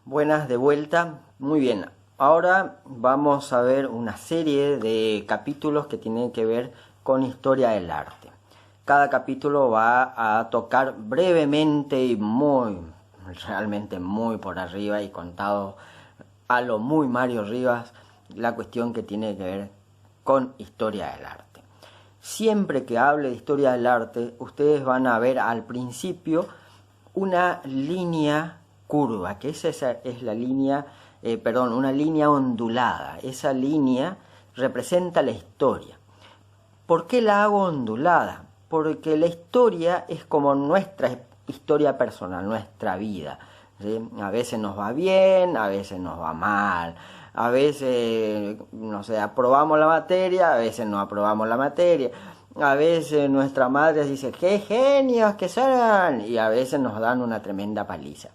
Buenas de vuelta. Muy bien. Ahora vamos a ver una serie de capítulos que tienen que ver con historia del arte. Cada capítulo va a tocar brevemente y realmente muy por arriba y contado a lo muy Mario Rivas, la cuestión que tiene que ver con historia del arte. Siempre que hable de historia del arte, ustedes van a ver al principio una línea curva, que esa es la línea, una línea ondulada. Esa línea representa la historia. ¿Por qué la hago ondulada? Porque la historia es como nuestra historia personal, nuestra vida, ¿sí? A veces nos va bien, a veces nos va mal, a veces, no sé, aprobamos la materia, a veces no aprobamos la materia. A veces nuestra madre dice, ¡qué genios que son! Y a veces nos dan una tremenda paliza.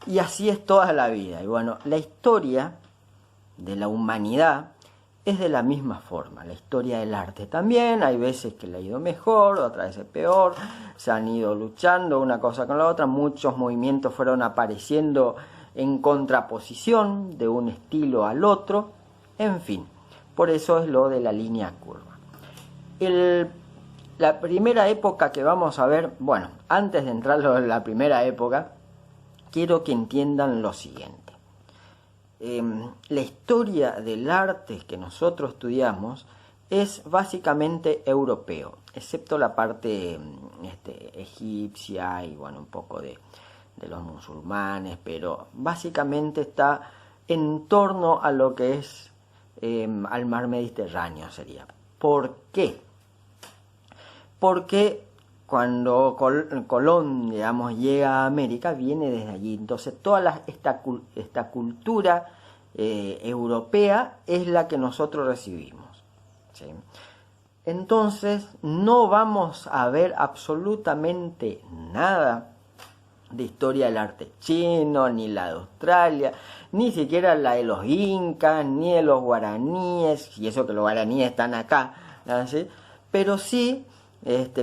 Y así es toda la vida. Y bueno, la historia de la humanidad es de la misma forma. La historia del arte también. Hay veces que le ha ido mejor, otras veces peor. Se han ido luchando una cosa con la otra. Muchos movimientos fueron apareciendo en contraposición de un estilo al otro. En fin, por eso es lo de la línea curva. La primera época que vamos a ver, bueno, antes de entrar en la primera época, quiero que entiendan lo siguiente. La historia del arte que nosotros estudiamos es básicamente europeo, excepto la parte egipcia y bueno, un poco de los musulmanes, pero básicamente está en torno a lo que es al mar Mediterráneo sería. ¿Por qué? Porque cuando Colón, digamos, llega a América, viene desde allí. Entonces toda esta cultura europea es la que nosotros recibimos, ¿sí? Entonces no vamos a ver absolutamente nada de historia del arte chino, ni la de Australia, ni siquiera la de los incas, ni de los guaraníes, y eso que los guaraníes están acá, ¿sí? Pero sí,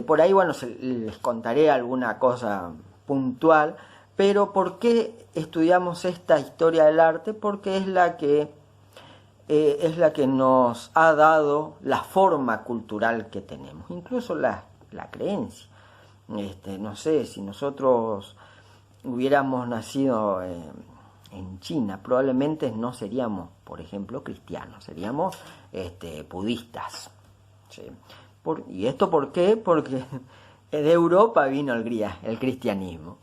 por ahí, bueno, les contaré alguna cosa puntual, pero ¿por qué estudiamos esta historia del arte? Porque es la que nos ha dado la forma cultural que tenemos, incluso la creencia. No sé, si nosotros hubiéramos nacido en China, probablemente no seríamos, por ejemplo, cristianos, seríamos budistas, ¿sí? ¿Y esto por qué? Porque de Europa vino el cristianismo.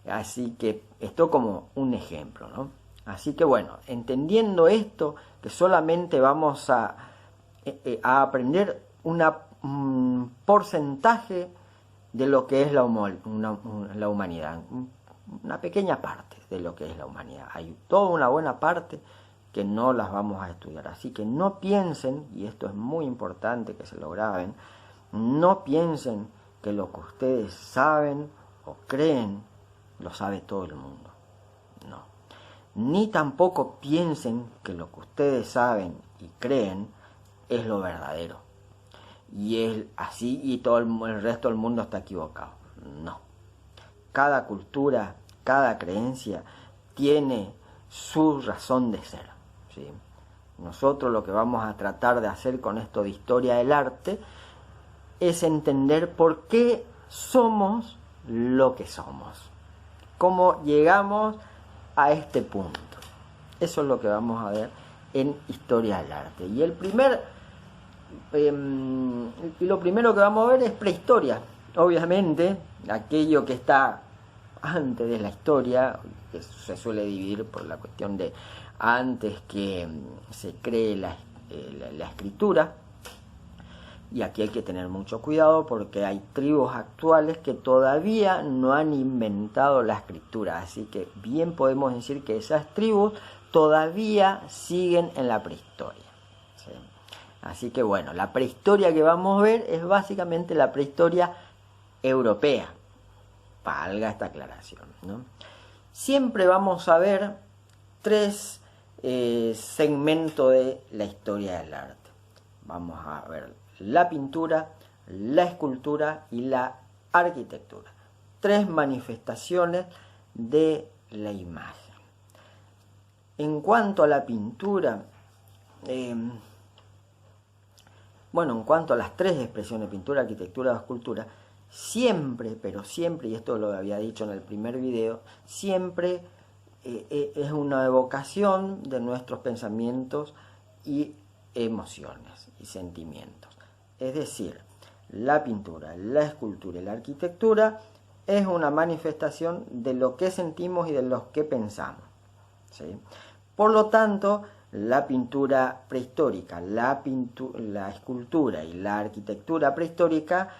Así que esto como un ejemplo, ¿no? Así que bueno, entendiendo esto, que solamente vamos a aprender un porcentaje de lo que es la humanidad, una pequeña parte de lo que es la humanidad. Hay toda una buena parte que no las vamos a estudiar. Así que no piensen, y esto es muy importante que se lo graben, no piensen que lo que ustedes saben o creen lo sabe todo el mundo. No. Ni tampoco piensen que lo que ustedes saben y creen es lo verdadero. Y es así y todo el resto del mundo está equivocado. No. Cada cultura, cada creencia tiene su razón de ser, ¿sí? Nosotros lo que vamos a tratar de hacer con esto de historia del arte es entender por qué somos lo que somos, cómo llegamos a este punto. Eso es lo que vamos a ver en historia del arte. Y lo primero que vamos a ver es prehistoria. Obviamente, aquello que está antes de la historia, que se suele dividir por la cuestión de antes que se cree la escritura. Y aquí hay que tener mucho cuidado porque hay tribus actuales que todavía no han inventado la escritura. Así que bien podemos decir que esas tribus todavía siguen en la prehistoria, ¿sí? Así que bueno, la prehistoria que vamos a ver es básicamente la prehistoria europea. Valga esta aclaración, ¿no? Siempre vamos a ver tres segmentos de la historia del arte. Vamos a ver la pintura, la escultura y la arquitectura. Tres manifestaciones de la imagen. En cuanto a la pintura, bueno, en cuanto a las tres expresiones, pintura, arquitectura, escultura, siempre, pero siempre, y esto lo había dicho en el primer video, siempre es una evocación de nuestros pensamientos y emociones y sentimientos. Es decir, la pintura, la escultura y la arquitectura es una manifestación de lo que sentimos y de lo que pensamos, ¿sí? Por lo tanto, la pintura prehistórica, la escultura y la arquitectura prehistórica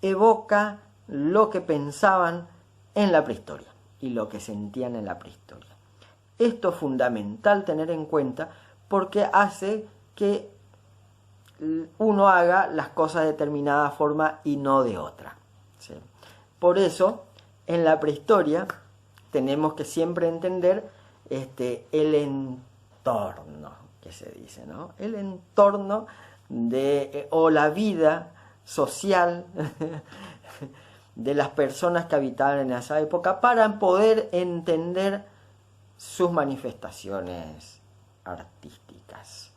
evoca lo que pensaban en la prehistoria y lo que sentían en la prehistoria. Esto es fundamental tener en cuenta porque hace que uno haga las cosas de determinada forma y no de otra, ¿sí? Por eso, en la prehistoria tenemos que siempre entender el entorno, que se dice, ¿no? El entorno o la vida social de las personas que habitaban en esa época para poder entender sus manifestaciones artísticas.